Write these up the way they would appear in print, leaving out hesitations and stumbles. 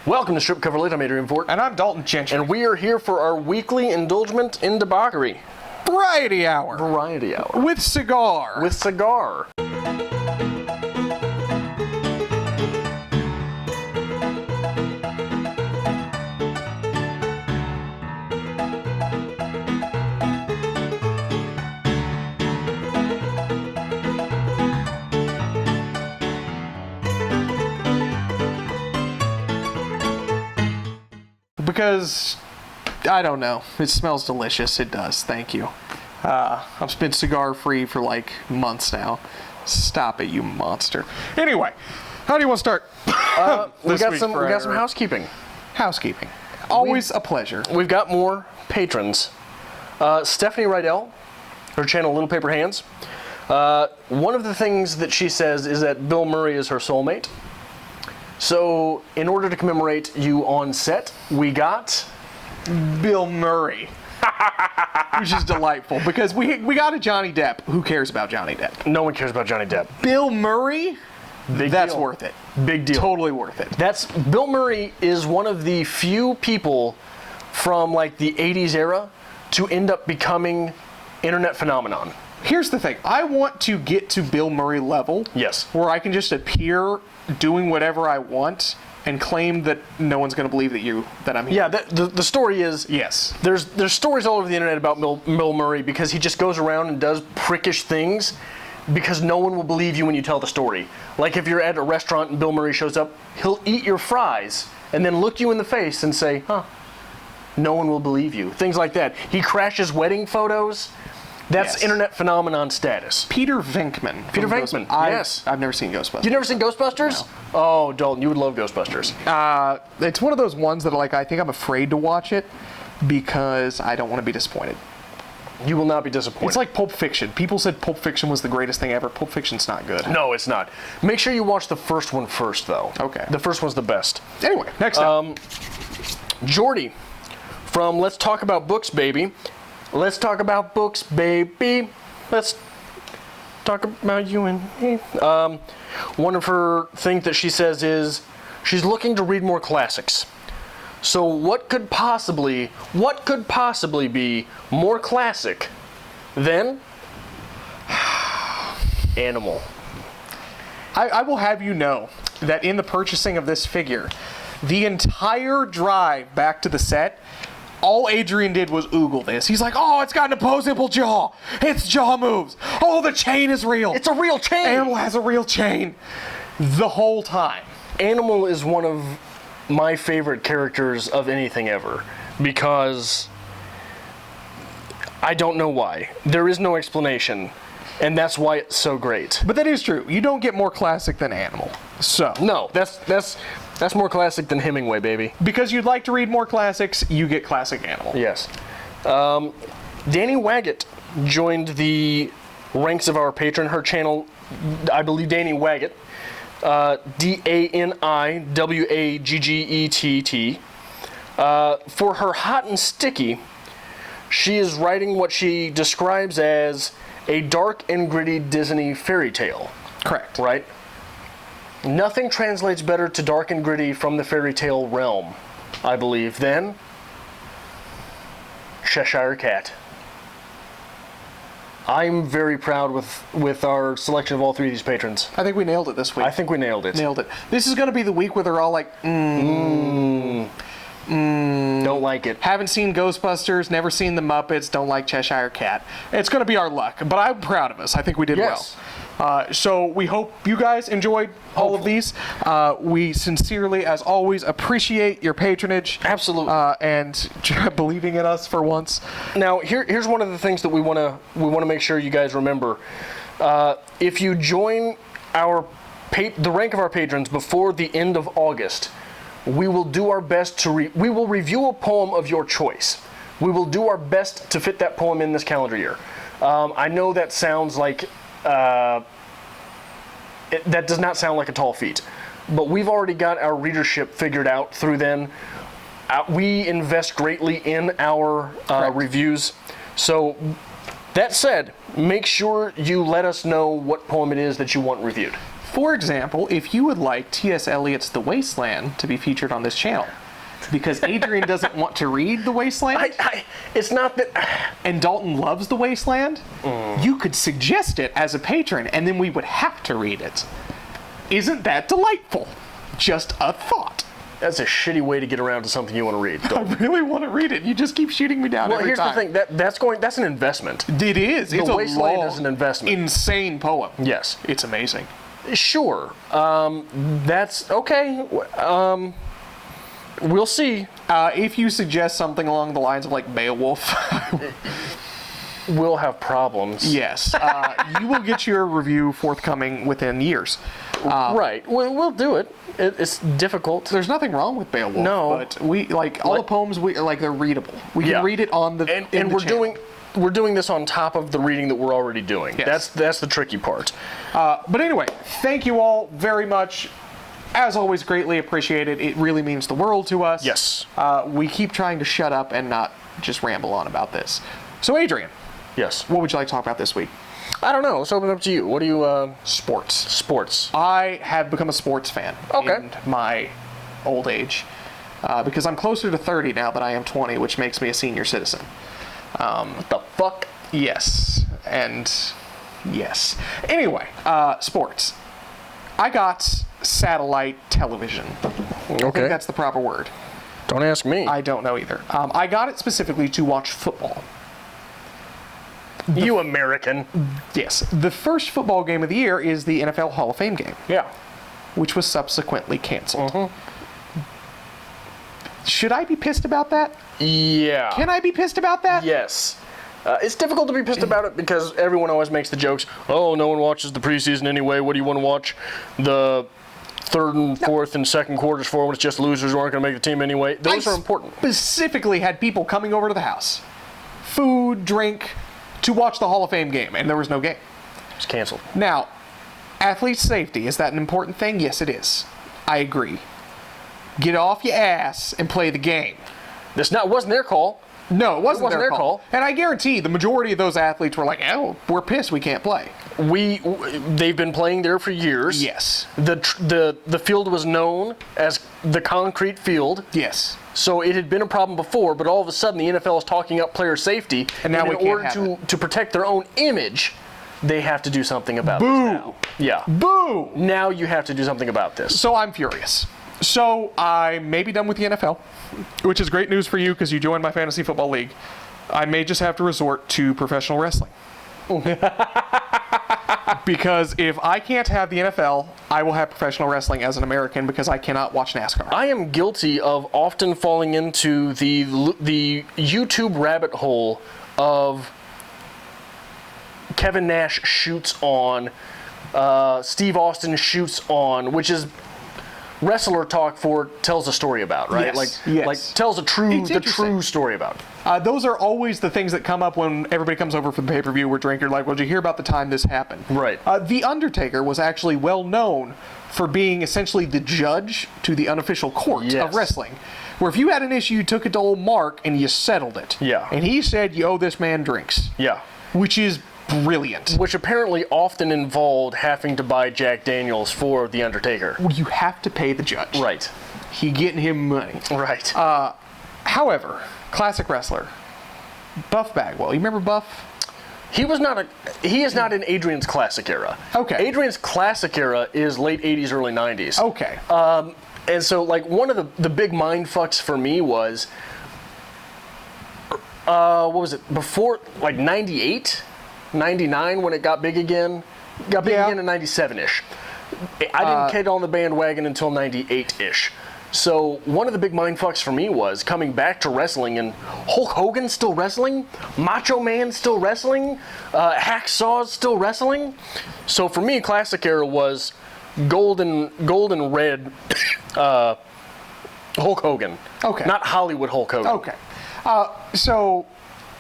Welcome to Strip Cover Lit. I'm Adrian Fort. And I'm Dalton Gentry. And we are here for our weekly indulgement in debauchery. Variety Hour. Variety Hour. With cigar. With cigar. Because, I don't know, it smells delicious. It does. Thank you. I've been cigar free for like months now. Stop it, you monster. Anyway, how do you want to start? We got some housekeeping. Housekeeping. Always a pleasure. We've got more patrons. Stephanie Riedel, her channel Little Paper Hands. One of the things that she says is that Bill Murray is her soulmate. So, in order to commemorate you on set, we got Bill Murray. Which is delightful, because we got a Johnny Depp. Who cares about Johnny Depp? No one cares about Johnny Depp. Bill Murray? That's worth it. Big deal. Totally worth it. Bill Murray is one of the few people from like the 80s era to end up becoming internet phenomenon. Here's the thing. I want to get to Bill Murray level. Yes. Where I can just appear doing whatever I want and claim that no one's going to believe that I'm here. Yeah, the story is... Yes. There's stories all over the internet about Bill Murray because he just goes around and does prickish things because no one will believe you when you tell the story. Like if you're at a restaurant and Bill Murray shows up, he'll eat your fries and then look you in the face and say, no one will believe you. Things like that. He crashes wedding photos. That's internet phenomenon status. Peter Venkman. Yes. I've never seen Ghostbusters. You've never seen Ghostbusters? No. Oh, Dalton, you would love Ghostbusters. It's one of those ones that I think I'm afraid to watch it because I don't want to be disappointed. You will not be disappointed. It's like Pulp Fiction. People said Pulp Fiction was the greatest thing ever. Pulp Fiction's not good. No, it's not. Make sure you watch the first one first, though. Okay. The first one's the best. Anyway, next up. Jordie from Let's Talk About Books, Baby. Let's talk about books, baby. Let's talk about you and me. One of her things that she says is she's looking to read more classics. So what could possibly be more classic than Animal? I will have you know that in the purchasing of this figure, the entire drive back to the set, all Adrian did was oogle this. He's like, oh, it's got an opposable jaw. Its jaw moves. Oh, the chain is real. It's a real chain. Animal has a real chain. The whole time. Animal is one of my favorite characters of anything ever because I don't know why. There is no explanation, and that's why it's so great. But that is true. You don't get more classic than Animal. So. No, that's more classic than Hemingway, baby. Because you'd like to read more classics, you get classic Animal. Yes. Dani Waggett joined the ranks of our patron. Her channel, I believe Dani Waggett, DaniWaggett. For her Hot and Sticky, she is writing what she describes as a dark and gritty Disney fairy tale. Correct. Right? Nothing translates better to dark and gritty from the fairy tale realm, I believe, than Cheshire Cat. I'm very proud with our selection of all three of these patrons. I think we nailed it this week. I think we nailed it. Nailed it. This is going to be the week where they're all like, don't like it. Haven't seen Ghostbusters, never seen the Muppets, don't like Cheshire Cat. It's going to be our luck, but I'm proud of us. I think we did well. So we hope you guys enjoyed all of these. We sincerely, as always, appreciate your patronage. Absolutely. And believing in us for once. Now, here's one of the things that we want to make sure you guys remember. If you join the rank of our patrons before the end of August, we will do our best to we will review a poem of your choice. We will do our best to fit that poem in this calendar year. I know that sounds like that does not sound like a tall feat, but we've already got our readership figured out through then. We invest greatly in our reviews. So that said, make sure you let us know what poem it is that you want reviewed. For example, if you would like T.S. Eliot's The Wasteland to be featured on this channel, because Adrian doesn't want to read The Wasteland, it's not that... and Dalton loves The Wasteland, you could suggest it as a patron, and then we would have to read it. Isn't that delightful? Just a thought. That's a shitty way to get around to something you want to read. I really want to read it. You just keep shooting me down every time. Well, here's the thing. That's an investment. It is. It's The a Wasteland long, is an investment. insane poem. Yes. It's amazing. Sure. That's okay. We'll see. If you suggest something along the lines of like Beowulf, We'll have problems. yes, you will get your review forthcoming within years. Right. We'll do it. It's difficult. There's nothing wrong with Beowulf. No. But we like all the poems. We like they're readable. We can read it on the and we're doing this on top of the reading that we're already doing. Yes. That's the tricky part. But anyway, thank you all very much. As always, greatly appreciated. It really means the world to us. Yes. We keep trying to shut up and not just ramble on about this. So, Adrian, Yes. what would you like to talk about this week? I don't know. Let's open it up to you. What do you... Sports. Sports. I have become a sports fan in my old age because I'm closer to 30 now than I am 20, which makes me a senior citizen. What the fuck? Yes. And yes. Anyway, sports. I got satellite television. I think that's the proper word. Don't ask me. I don't know either. I got it specifically to watch football. You American. Yes. The first football game of the year is the NFL Hall of Fame game, Yeah. which was subsequently canceled. Should I be pissed about that? Yeah. Can I be pissed about that? Yes. It's difficult to be pissed about it because everyone always makes the jokes, oh, no one watches the preseason anyway. What do you want to watch the third and fourth and second quarters for when it's just losers who aren't going to make the team anyway? Those are important. Specifically had people coming over to the house, food, drink, to watch the Hall of Fame game, and there was no game. It's canceled. Now, athlete safety, is that an important thing? Yes, it is. I agree. Get off your ass and play the game. This wasn't their call. No, it wasn't their call. And I guarantee the majority of those athletes were like, oh, we're pissed we can't play. They've been playing there for years. Yes. The field was known as the concrete field. Yes. So it had been a problem before, but all of a sudden the NFL is talking up player safety, and now in order to protect their own image, they have to do something about this now. Yeah. Boo! Now you have to do something about this. So I'm furious. So I may be done with the NFL, which is great news for you because you joined my fantasy football league. I may just have to resort to professional wrestling. Because if I can't have the NFL, I will have professional wrestling as an American because I cannot watch NASCAR. I am guilty of often falling into the YouTube rabbit hole of Kevin Nash shoots on, Steve Austin shoots on, which is wrestler talk for tells a story about, right? Yes. Like tells the true story about. Those are always the things that come up when everybody comes over for the pay-per-view. We're drinking, like, well, did you hear about the time this happened? Right. The Undertaker was actually well known for being essentially the judge to the unofficial court of wrestling. Where if you had an issue, you took it to old Mark and you settled it. Yeah. And he said, you owe this man drinks. Yeah. Which is brilliant. Which apparently often involved having to buy Jack Daniels for The Undertaker. Well, you have to pay the judge. Right. He getting him money. Right. However, classic wrestler, Buff Bagwell. You remember Buff? He is not in Adrian's classic era. Okay. Adrian's classic era is late 80s, early 90s. Okay. And so, like, one of the big mind fucks for me was, what was it, before, like, 98? 99 when it got big again? Got big again in 97-ish. I didn't get on the bandwagon until 98-ish. So one of the big mind fucks for me was coming back to wrestling and Hulk Hogan still wrestling, Macho Man still wrestling, Hacksaw's still wrestling. So for me, classic era was gold and red Hulk Hogan. Okay. Not Hollywood Hulk Hogan. Okay. So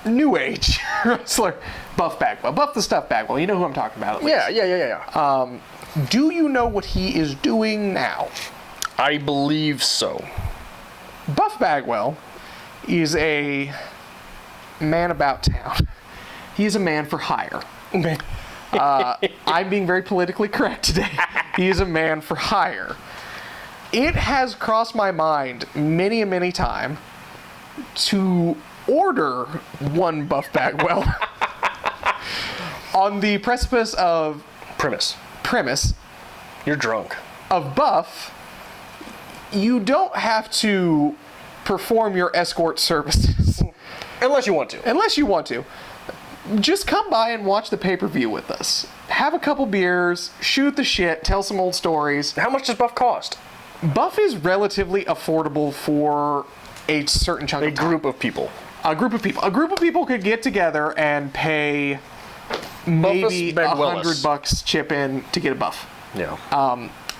new age wrestler Buff Bagwell. Buff the Stuff Bagwell. You know who I'm talking about at least. Yeah. Do you know what he is doing now? I believe so. Buff Bagwell is a man about town. He is a man for hire. I'm being very politically correct today. He is a man for hire. It has crossed my mind many a many time to order one Buff Bagwell on the precipice of premise You're drunk. of Buff. You don't have to perform your escort services Unless you want to. unless you want to. Just come by and watch the pay-per-view with us. Have a couple beers, shoot the shit, tell some old stories. How much does Buff cost? Buff is relatively affordable for a certain chunk of time. A group of people. A group of people could get together and pay maybe $100 chip in to get a Buff. Yeah.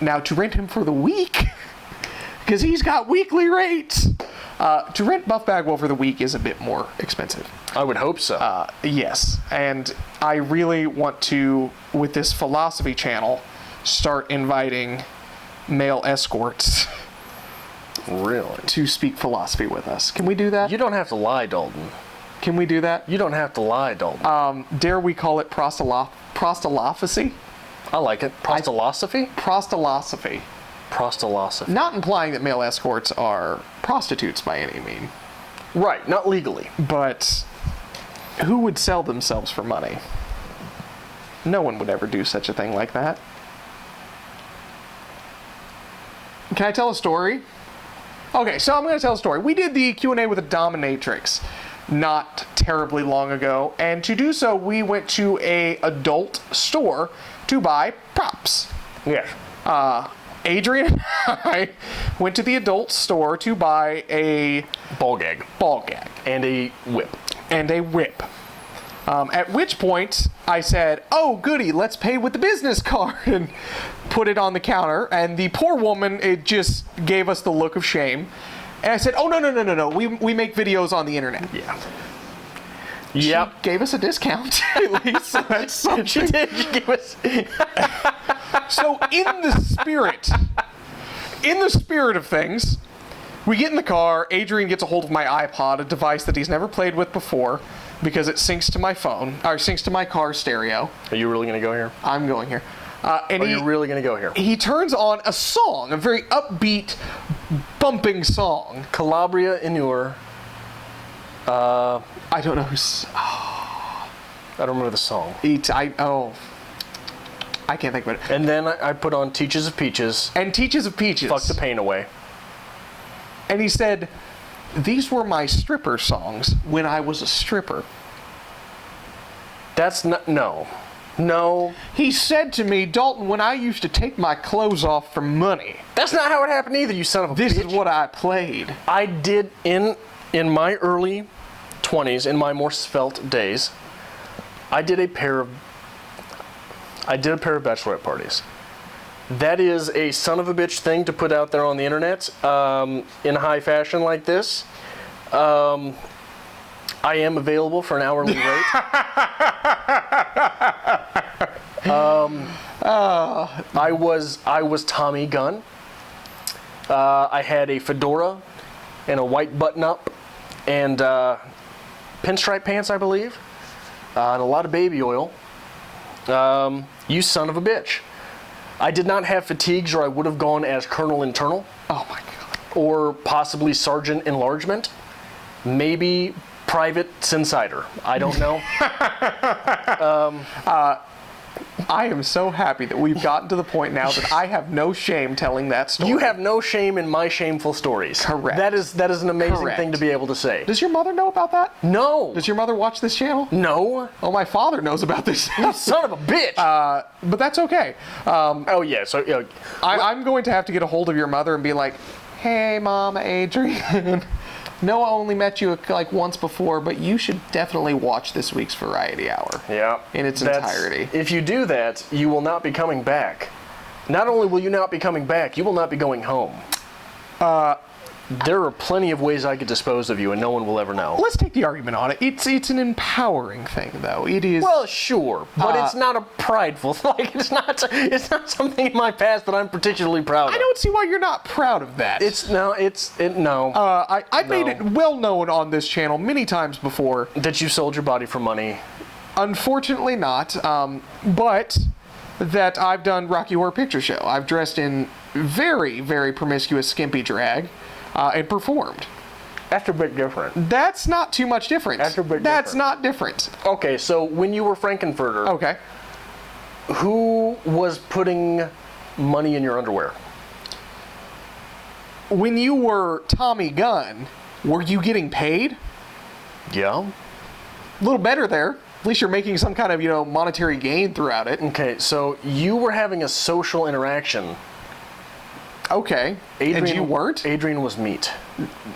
Now to rent him for the week, because he's got weekly rates. To rent Buff Bagwell for the week is a bit more expensive. I would hope so. Yes, and I really want to, with this philosophy channel, start inviting male escorts Really? to speak philosophy with us. Can we do that? You don't have to lie, Dalton. Can we do that? You don't have to lie, Dalton. Dare we call it prostolophacy? I like it. Prostolosophy? Prostolosophy. Prostolosophy. Not implying that male escorts are prostitutes by any means, Right, not legally. but who would sell themselves for money? No one would ever do such a thing like that. Can I tell a story? Okay, so I'm going to tell a story. We did the Q&A with a dominatrix not terribly long ago, and to do so, we went to a adult store to buy props. Yeah. Adrian and I went to the adult store to buy a Ball gag. And a whip. At which point I said, "Oh, goody, let's pay with the business card," and put it on the counter. And the poor woman, it just gave us the look of shame. And I said, "Oh, no. We make videos on the internet." Yeah. She gave us a discount, at least. So that's something. She did. She gave us... So in the spirit of things, we get in the car. Adrian gets a hold of my iPod, a device that he's never played with before, because it syncs to my phone, or syncs to my car stereo. Are you really going to go here? I'm going here. And Are you really going to go here? He turns on a song, a very upbeat, bumping song. Calabria Inure. I don't know who's... I don't remember the song. I can't think of it. And then I put on Teaches of Peaches. And Teaches of Peaches. Fuck the Pain Away. And he said, "These were my stripper songs when I was a stripper." That's not... No. No. He said to me, "Dalton, when I used to take my clothes off for money, That's not how it happened either, you son of a this bitch. is what I played." I did in my early 20s, in my more svelte days, I did a pair of bachelorette parties. That is a son of a bitch thing to put out there on the internet in high fashion like this. I am available for an hourly rate. I was Tommy Gunn. I had a fedora and a white button-up and pinstripe pants, I believe, and a lot of baby oil. You son of a bitch. I did not have fatigues, or I would have gone as Colonel Internal. Oh my God. Or possibly Sergeant Enlargement. Maybe Private Sinsider. I don't know. I am so happy that we've gotten to the point now that I have no shame telling that story. You have no shame in my shameful stories. Correct. That is an amazing Correct. thing to be able to say. Does your mother know about that? No. Does your mother watch this channel? No. Oh, my father knows about this. You son of a bitch. But that's okay. Oh yeah. So I'm going to have to get a hold of your mother and be like, "Hey, Mom, Adrian. Noah only met you like once before, but you should definitely watch this week's Variety Hour." Yeah. In its entirety. If you do that, you will not be coming back. Not only will you not be coming back, you will not be going home. There are plenty of ways I could dispose of you, and no one will ever know. Let's take the argument on it. It's an empowering thing, though. It is. Well, sure, but it's not a prideful. Like it's not something in my past that I'm particularly proud of. I don't see why you're not proud of that. No. I've made it well known on this channel many times before That you sold your body for money. Unfortunately not, but that I've done Rocky Horror Picture Show. I've dressed in very, very promiscuous, skimpy drag and performed. That's a bit different. That's not too much different. That's a bit That's different. not different. Okay, so when you were Frankenfurter, Okay. who was putting money in your underwear? When you were Tommy Gunn, were you getting paid? Yeah. A little better there. At least you're making some kind of, monetary gain throughout it. Okay, so you were having a social interaction. Okay. And you weren't? Adrian was meat.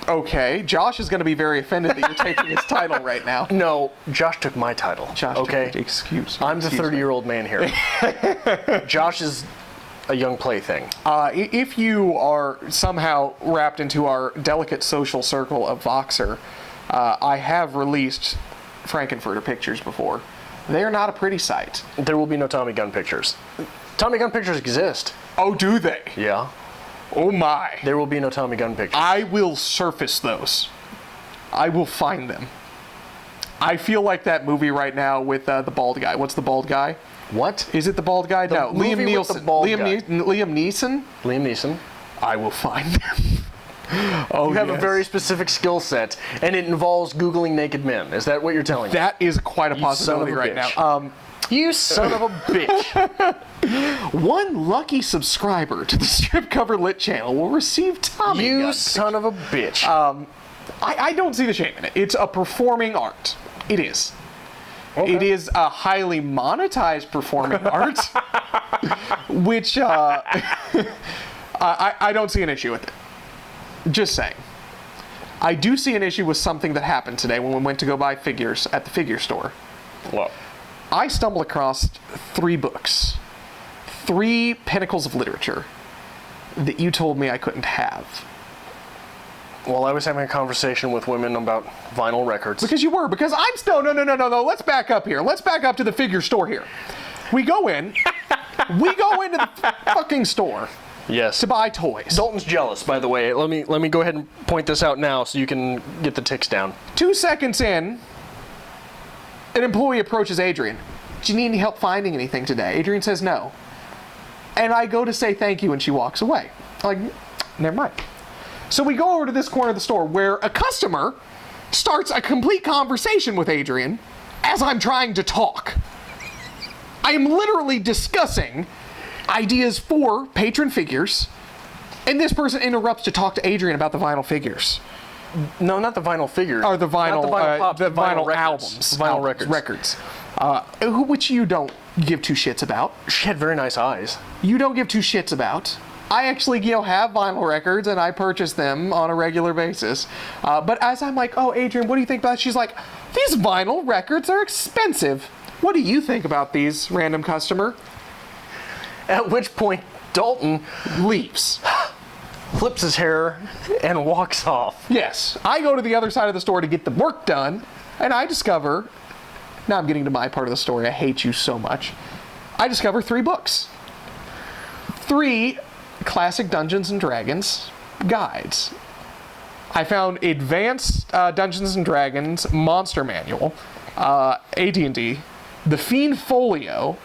Okay. Josh is going to be very offended that you're taking his title right now. No, Josh took my title. Josh, okay? Excuse me. I'm the 30-year-old man here. Josh is a young plaything. If you are somehow wrapped into our delicate social circle of Voxer, I have released Frankenfurter pictures before. They are not a pretty sight. There will be no Tommy Gunn pictures. Tommy Gunn pictures exist. Oh, do they? Yeah. Oh my. There will be no Tommy Gunn pictures. I will surface those. I will find them. I feel like that movie right now with the bald guy. What's the bald guy? What? Is it the bald guy? No, movie Liam with Neeson. the bald Liam, guy. Liam Neeson? Liam Neeson. I will find them. Oh, You have a yes. very specific skill set, and it involves Googling naked men. Is that what you're telling me? That is quite a You son possibility of a right bitch. now. You son of a bitch. One lucky subscriber to the Strip Cover Lit channel will receive Tommy You Gunn. son of a bitch. I don't see the shame in it. It's a performing art. It is. Okay. It is a highly monetized performing art, which I don't see an issue with it. Just saying. I do see an issue with something that happened today when we went to go buy figures at the figure store. Well, I stumbled across 3 books, 3 pinnacles of literature that you told me I couldn't have. well, I was having a conversation with women about vinyl records. Because I'm still, no, let's back up here. Let's back up to the figure store here. We go into the fucking store Yes. to buy toys. Dalton's jealous, by the way. Let me go ahead and point this out now so you can get the ticks down. 2 seconds in, an employee approaches Adrian. Do you need any help finding anything today? Adrian says no. And I go to say thank you and she walks away. I'm like, never mind. So we go over to this corner of the store where a customer starts a complete conversation with Adrian as I'm trying to talk. I am literally discussing ideas for patron figures, and this person interrupts to talk to Adrian about the vinyl figures. No, not the vinyl figures. Or the vinyl, Not the vinyl pops, the vinyl records. albums. Vinyl records. Records. Which you don't give 2 shits about. She had very nice eyes. You don't give 2 shits about. I actually, have vinyl records and I purchase them on a regular basis. But as I'm like, oh, Adrian, what do you think about it? She's like, these vinyl records are expensive. What do you think about these, random customer? At which point, Dalton Leaves. flips his hair and walks off. Yes. I go to the other side of the store to get the work done, and I discover, now I'm getting to my part of the story, I hate you so much. I discover 3 books. 3 classic Dungeons & Dragons guides. I found Advanced Dungeons & Dragons Monster Manual, AD&D, The Fiend Folio,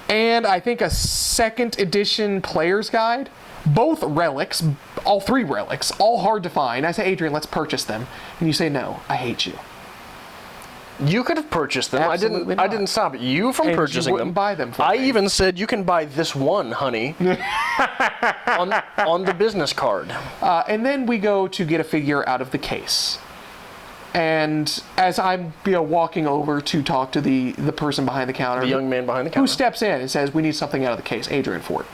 and I think a 2nd edition Player's Guide. Both relics, all 3 relics, all hard to find. I say, Adrian, let's purchase them. And you say, no, I hate you. You could have purchased them. Absolutely I not. didn't stop you from And you purchasing wouldn't them. buy them for I me. even said you can buy this one, honey, on the business card. And then we go to get a figure out of the case. And as I'm walking over to talk to the person behind the counter, The young man behind the who counter. steps in and says, we need something out of the case, Adrian Fort.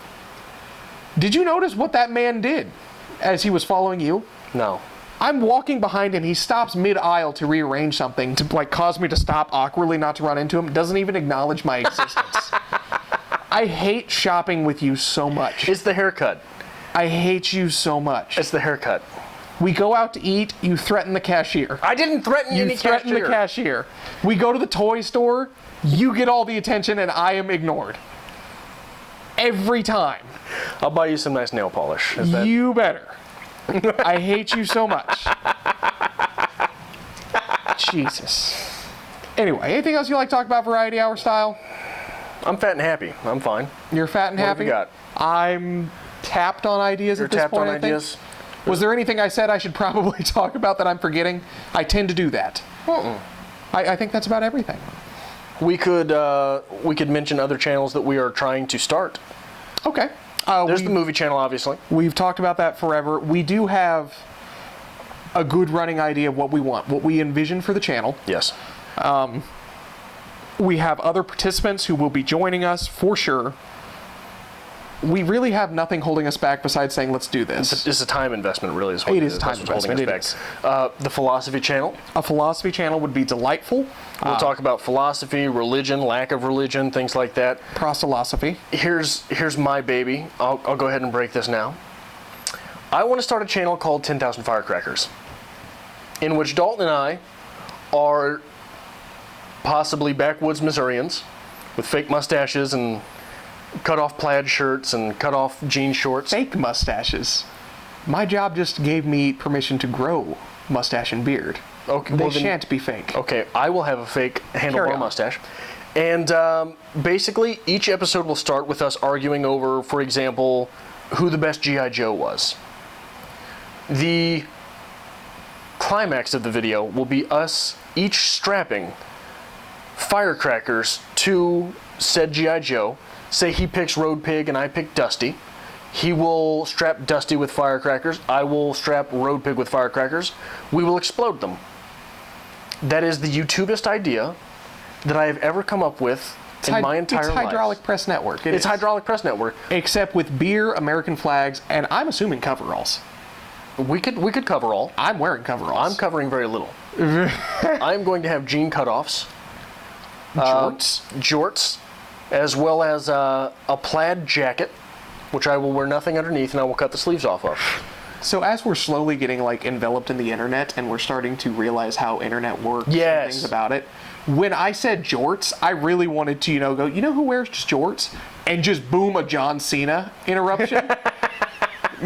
Did you notice what that man did as he was following you? No. I'm walking behind him. He stops mid-aisle to rearrange something to cause me to stop awkwardly, not to run into him. Doesn't even acknowledge my existence. I hate shopping with you so much. It's the haircut. I hate you so much. It's the haircut. We go out to eat. You threaten the cashier. I didn't threaten You any threaten cashier. the cashier. We go to the toy store. You get all the attention, and I am ignored. Every time. I'll buy you some nice nail polish. Is that... You better. I hate you so much. Jesus. Anyway, anything else you like to talk about Variety Hour style? I'm fat and happy. I'm fine. You're fat and What happy? have you got? I'm tapped on ideas You're at this tapped point, on I think. ideas? Was there anything I said I should probably talk about that I'm forgetting? I tend to do that. I think that's about everything. We could mention other channels that we are trying to start. Okay. There's the movie channel, obviously. We've talked about that forever. We do have a good running idea of what we want, what we envision for the channel. Yes. We have other participants who will be joining us for sure. We really have nothing holding us back besides saying, let's do this. It's a time investment, really. Is what It is a time That's what's holding investment. us back. The philosophy channel. A philosophy channel would be delightful. We'll talk about philosophy, religion, lack of religion, things like that. Prostelosophy. Here's my baby. I'll go ahead and break this now. I want to start a channel called 10,000 Firecrackers, in which Dalton and I are possibly backwoods Missourians with fake mustaches and cut-off plaid shirts and cut-off jean shorts. Fake mustaches. My job just gave me permission to grow mustache and beard. Okay, They shan't be fake. Okay, I will have a fake handlebar mustache. And basically, each episode will start with us arguing over, for example, who the best G.I. Joe was. The climax of the video will be us each strapping firecrackers to said G.I. Joe. Say he picks Road Pig and I pick Dusty. He will strap Dusty with firecrackers. I will strap Road Pig with firecrackers. We will explode them. That is the YouTubest idea that I have ever come up with in my entire life. It's Hydraulic Press Network. It's Hydraulic Press Network. Except with beer, American flags, and I'm assuming coveralls. We could cover all. I'm wearing coveralls. I'm covering very little. I'm going to have jean cutoffs. Jorts, as well as a plaid jacket, which I will wear nothing underneath, and I will cut the sleeves off of. So as we're slowly getting enveloped in the internet, and we're starting to realize how internet works Yes. and things about it, when I said jorts, I really wanted to go, you know who wears just jorts? And just boom, a John Cena interruption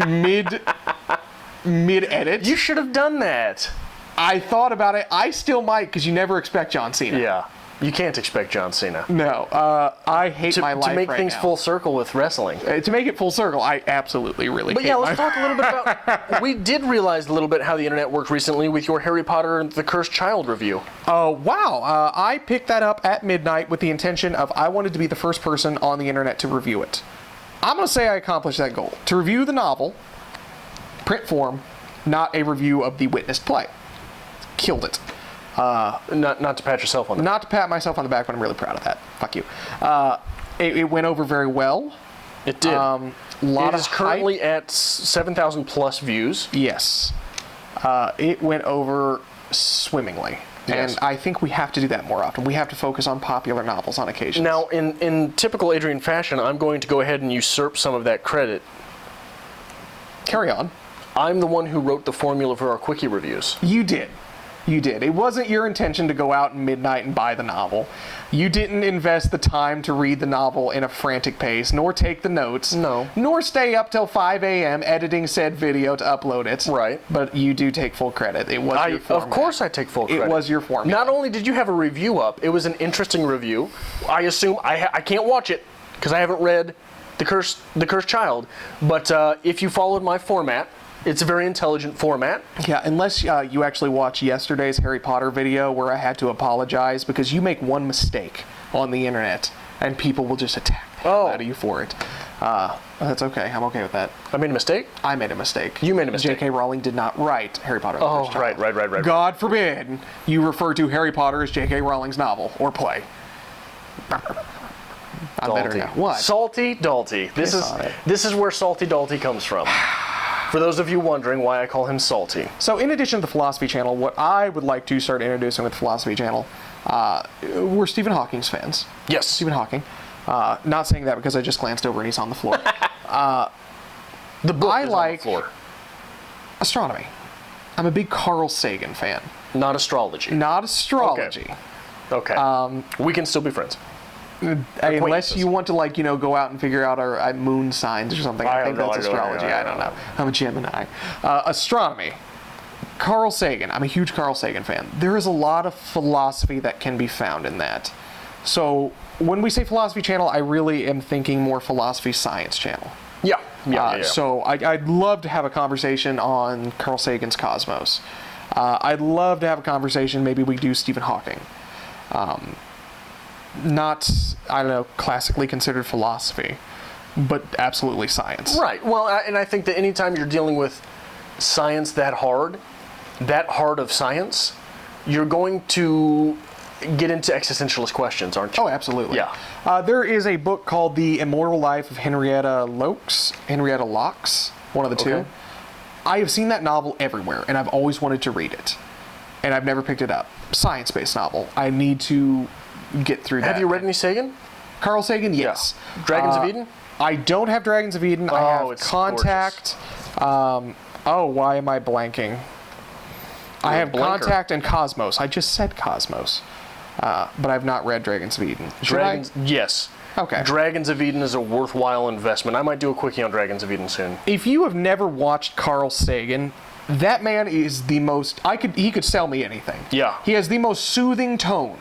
mid edit. You should have done that. I thought about it. I still might, because you never expect John Cena. Yeah. You can't expect John Cena. No, I hate my life to make right things now. full circle with wrestling. To make it full circle, I absolutely really But hate yeah, my let's talk a little bit about... We did realize a little bit how the internet worked recently with your Harry Potter and the Cursed Child review. Oh, wow. I picked that up at midnight with the intention of I wanted to be the first person on the internet to review it. I'm going to say I accomplished that goal. To review the novel, print form, not a review of the witnessed play. Killed it. Not to pat yourself on the back. Not to pat myself on the back, but I'm really proud of that. Fuck you. It went over very well. It did. It is currently at 7,000 plus views. Yes. It went over swimmingly. Yes. And I think we have to do that more often. We have to focus on popular novels on occasion. Now, in typical Adrian fashion, I'm going to go ahead and usurp some of that credit. Carry on. I'm the one who wrote the formula for our quickie reviews. You did. You did. It wasn't your intention to go out at midnight and buy the novel. You didn't invest the time to read the novel in a frantic pace, nor take the notes. No. Nor stay up till 5 a.m. editing said video to upload it. Right. But you do take full credit. It was your format. Of course I take full credit. It was your format. Not only did you have a review up, it was an interesting review. I assume I can't watch it because I haven't read The Cursed Child. But if you followed my format, it's a very intelligent format. Yeah, unless you actually watched yesterday's Harry Potter video where I had to apologize because you make one mistake on the internet and people will just attack the hell out of you for it. That's okay. I'm okay with that. I made a mistake? I made a mistake. You made a mistake. J.K. Rowling did not write Harry Potter and the Cursed Child. Right. God forbid you refer to Harry Potter as J.K. Rowling's novel or play. I'm better now. What? Salty Dalty. This is where Salty Dalty comes from. For those of you wondering why I call him Salty. So in addition to the Philosophy Channel, what I would like to start introducing with the Philosophy Channel, we're Stephen Hawking's fans. Yes. Stephen Hawking. Not saying that because I just glanced over and he's on the floor. The book I is like on the floor. astronomy. I'm a big Carl Sagan fan. Not astrology. Not astrology. Okay. We can still be friends. Unless you want to go out and figure out our moon signs or something. I think that's astrology. I don't know. I'm a Gemini. Astronomy. Carl Sagan. I'm a huge Carl Sagan fan. There is a lot of philosophy that can be found in that. So when we say philosophy channel, I really am thinking more philosophy science channel. Yeah. So I'd love to have a conversation on Carl Sagan's Cosmos. I'd love to have a conversation, maybe we do Stephen Hawking. Not, I don't know, classically considered philosophy, but absolutely science. Right. Well, and I think that anytime you're dealing with science that hard of science, you're going to get into existentialist questions, aren't you? Oh, absolutely. Yeah. There is a book called The Immortal Life of Henrietta Lacks, one of the two. Okay. I have seen that novel everywhere, and I've always wanted to read it, and I've never picked it up. Science-based novel. I need to get through that. Have you read any Sagan? Carl Sagan? Yes. Yeah. Dragons of Eden? I don't have Dragons of Eden. I have it's Contact. Why am I blanking? I have blinker. Contact and Cosmos. I just said Cosmos. But I've not read Dragons of Eden. Yes. Okay. Dragons of Eden is a worthwhile investment. I might do a quickie on Dragons of Eden soon. If you have never watched Carl Sagan, that man is the most... He could sell me anything. Yeah. He has the most soothing tone.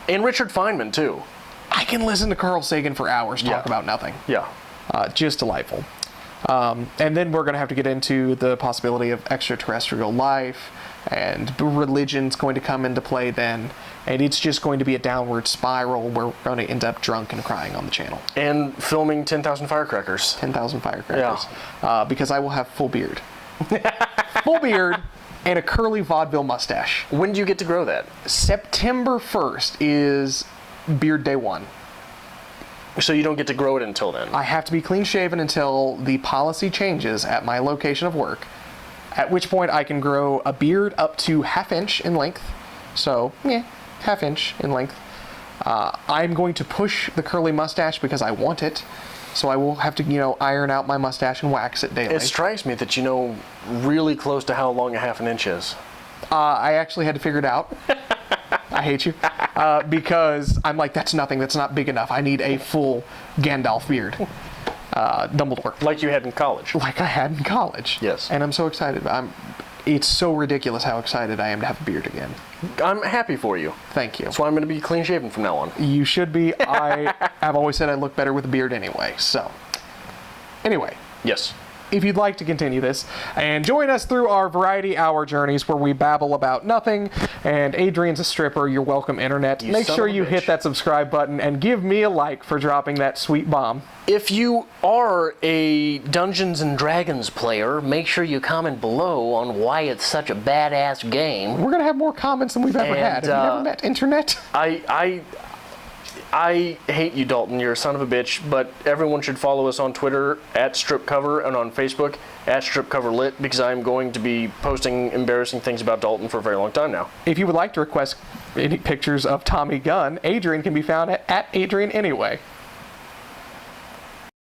And Richard Feynman, too. I can listen to Carl Sagan for hours talk about nothing. Yeah. Just delightful. And then we're going to have to get into the possibility of extraterrestrial life, and religion's going to come into play then, and it's just going to be a downward spiral where we're going to end up drunk and crying on the channel. And filming 10,000 firecrackers. 10,000 firecrackers. Yeah. Because I will have full beard. Full beard and a curly vaudeville mustache. When do you get to grow that? September 1st is beard day 1. So you don't get to grow it until then? I have to be clean shaven until the policy changes at my location of work, at which point I can grow a beard up to ½ inch in length. So, ½ inch in length. I'm going to push the curly mustache because I want it. So I will have to, iron out my mustache and wax it daily. It strikes me that you know really close to how long a ½ inch is. I actually had to figure it out. I hate you. Because I'm like, that's nothing. That's not big enough. I need a full Gandalf beard. Dumbledore. Like you had in college. Like I had in college. Yes. And I'm so excited. It's so ridiculous how excited I am to have a beard again. I'm happy for you. Thank you. That's why I'm going to be clean shaven from now on. You should be. I have always said I look better with a beard anyway. So, anyway. Yes. If you'd like to continue this and join us through our variety hour journeys where we babble about nothing, and Adrian's a stripper, you're welcome, internet. Make sure you hit that subscribe button and give me a like for dropping that sweet bomb. If you are a Dungeons and Dragons player, make sure you comment below on why it's such a badass game. We're going to have more comments than we've ever had. Have you never met internet? I hate you, Dalton. You're a son of a bitch, but everyone should follow us on Twitter @StripCover and on Facebook @StripCoverLit, because I'm going to be posting embarrassing things about Dalton for a very long time now. If you would like to request any pictures of Tommy Gunn, Adrian can be found at Adrian Anyway.